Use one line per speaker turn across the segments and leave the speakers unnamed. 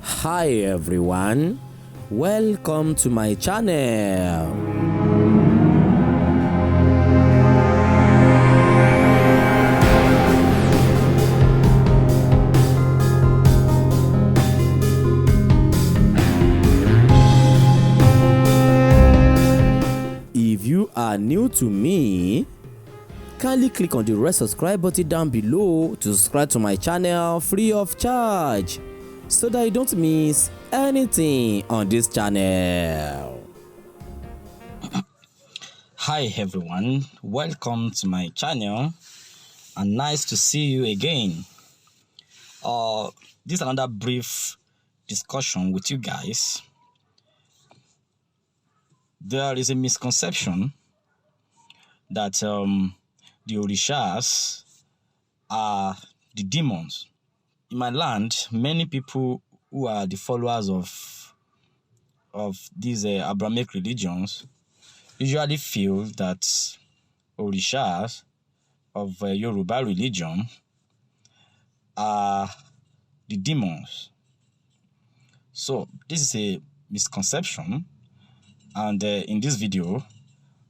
Hi everyone, welcome to my channel. If you are new to me, kindly click on the red subscribe button down below to subscribe to my channel free of charge so that you don't miss anything on this channel.
Hi everyone, welcome to my channel and nice to see you again. This is another brief discussion with you guys. There is a misconception that the Orishas are the demons. In my land, many people who are the followers of these Abrahamic religions usually feel that Orishas of Yoruba religion are the demons. So this is a misconception, and in this video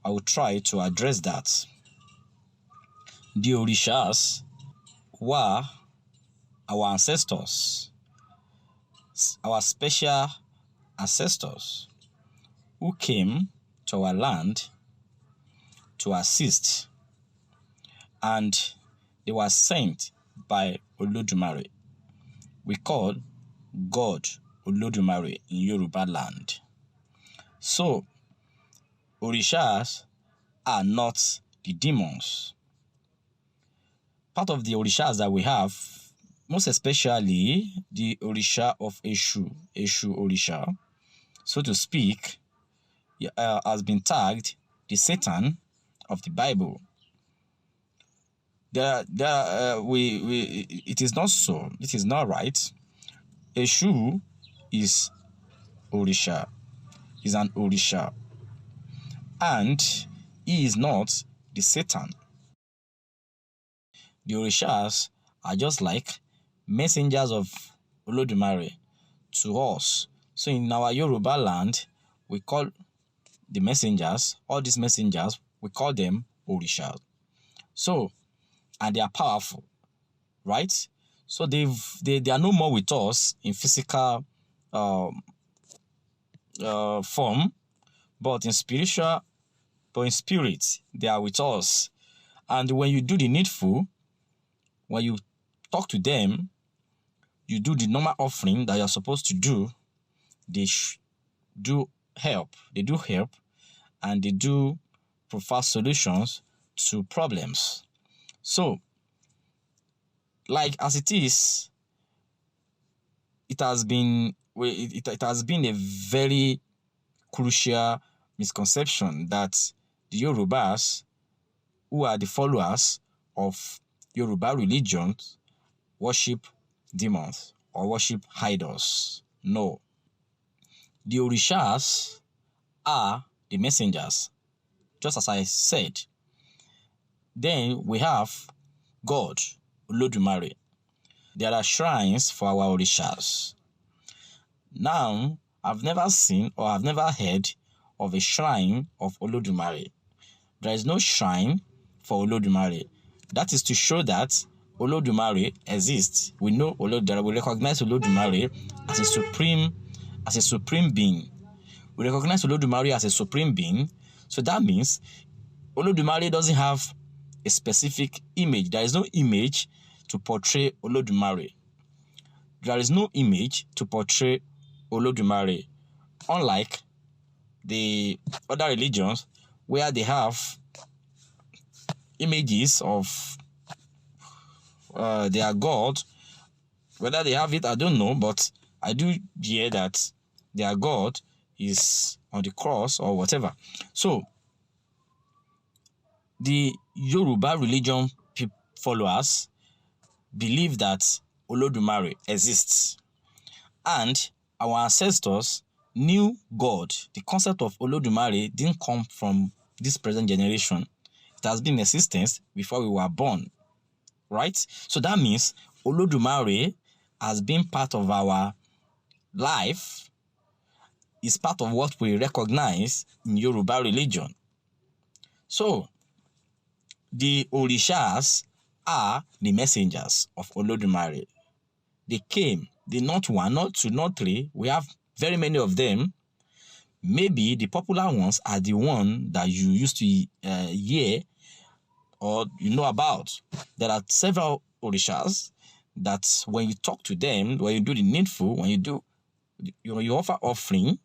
I will try to address that. The Orishas were our ancestors, our special ancestors who came to our land to assist, and they were sent by Olodumare. We call God Olodumare in Yoruba land. So Orishas are not the demons. Part of the Orishas that we have, most especially the Orisha of Eshu Orisha, so to speak, has been tagged the Satan of the Bible. It is not so. It is not right. Eshu is Orisha, is an Orisha, and he is not the Satan. The Orishas are just like messengers of Olodumare to us. So in our Yoruba land, we call the messengers, all these messengers, we call them Orishas. So, and they are powerful, right? So they are no more with us in physical form, but in spiritual, but in spirit, they are with us. And when you do the needful, when you talk to them, you do the normal offering that you're supposed to do, they do help. They do help, and they do provide solutions to problems. So, like as it is, it has been a very crucial misconception that the Yorubas, who are the followers of Yoruba religion, worship demons or worship idols. No. The Orishas are the messengers, just as I said. Then we have God, Olodumare. There are shrines for our Orishas. Now, I've never seen or I've never heard of a shrine of Olodumare. There is no shrine for Olodumare. That is to show that Olodumare exists. We know Olodumare. We recognize Olodumare as a supreme being. We recognize Olodumare as a supreme being. So that means Olodumare doesn't have a specific image. There is no image to portray Olodumare. There is no image to portray Olodumare, unlike the other religions where they have images of their God. Whether they have it, I don't know, but I do hear that their God is on the cross or whatever. So, the Yoruba religion followers believe that Olodumare exists, and our ancestors knew God. The concept of Olodumare didn't come from this present generation. It has been in existence before we were born, right? So that means Olodumare has been part of our life is part of what we recognize in Yoruba religion. So, the Orishas are the messengers of Olodumare. They came, they not one, not two, not three. We have very many of them. Maybe the popular ones are the one that you used to hear or you know about. There are several Orishas that when you talk to them, when you do the needful, when you offer offering,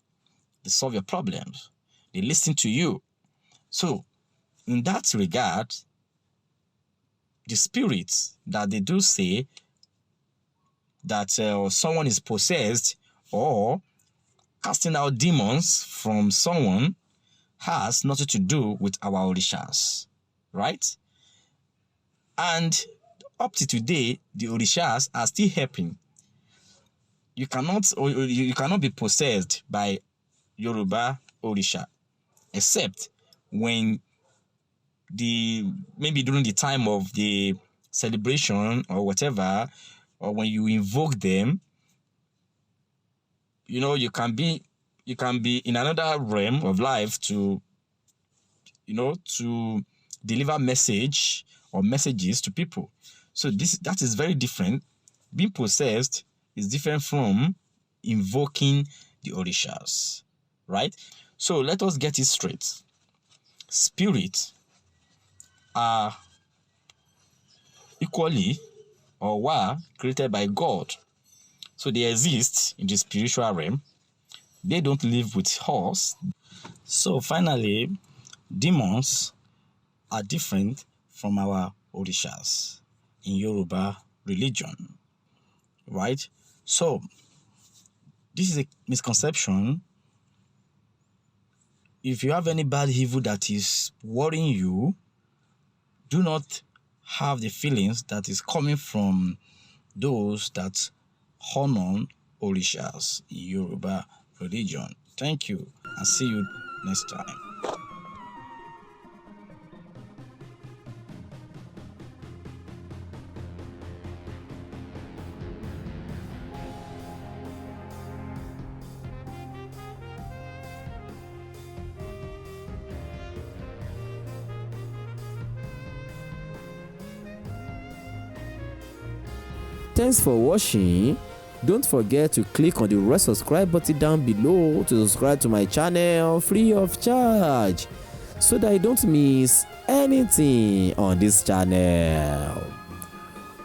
they solve your problems. They listen to you. So, in that regard, the spirits that they do say that someone is possessed or casting out demons from someone has nothing to do with our Orishas, right? And up to today, the Orishas are still helping. You cannot be possessed by Yoruba Orisha, except when maybe during the time of the celebration or whatever, or when you invoke them, you can be in another realm of life to deliver message or messages to people. So that is very different. Being possessed is different from invoking the Orishas, right? So let us get it straight. Spirits are equally or were created by God. So they exist in the spiritual realm. They don't live with us. So finally, demons are different from our Orishas in Yoruba religion, right? So this is a misconception. If you have any bad evil that is worrying you, do not have the feelings that is coming from those that honor Orishas in Yoruba religion. Thank you, and see you next time.
Thanks for watching. Don't forget to click on the red subscribe button down below to subscribe to my channel free of charge so that you don't miss anything on this channel.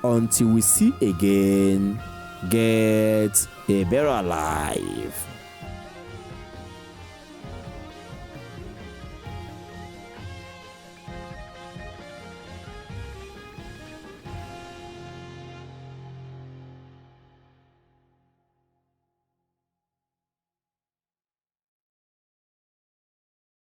Until we see again, get a better life.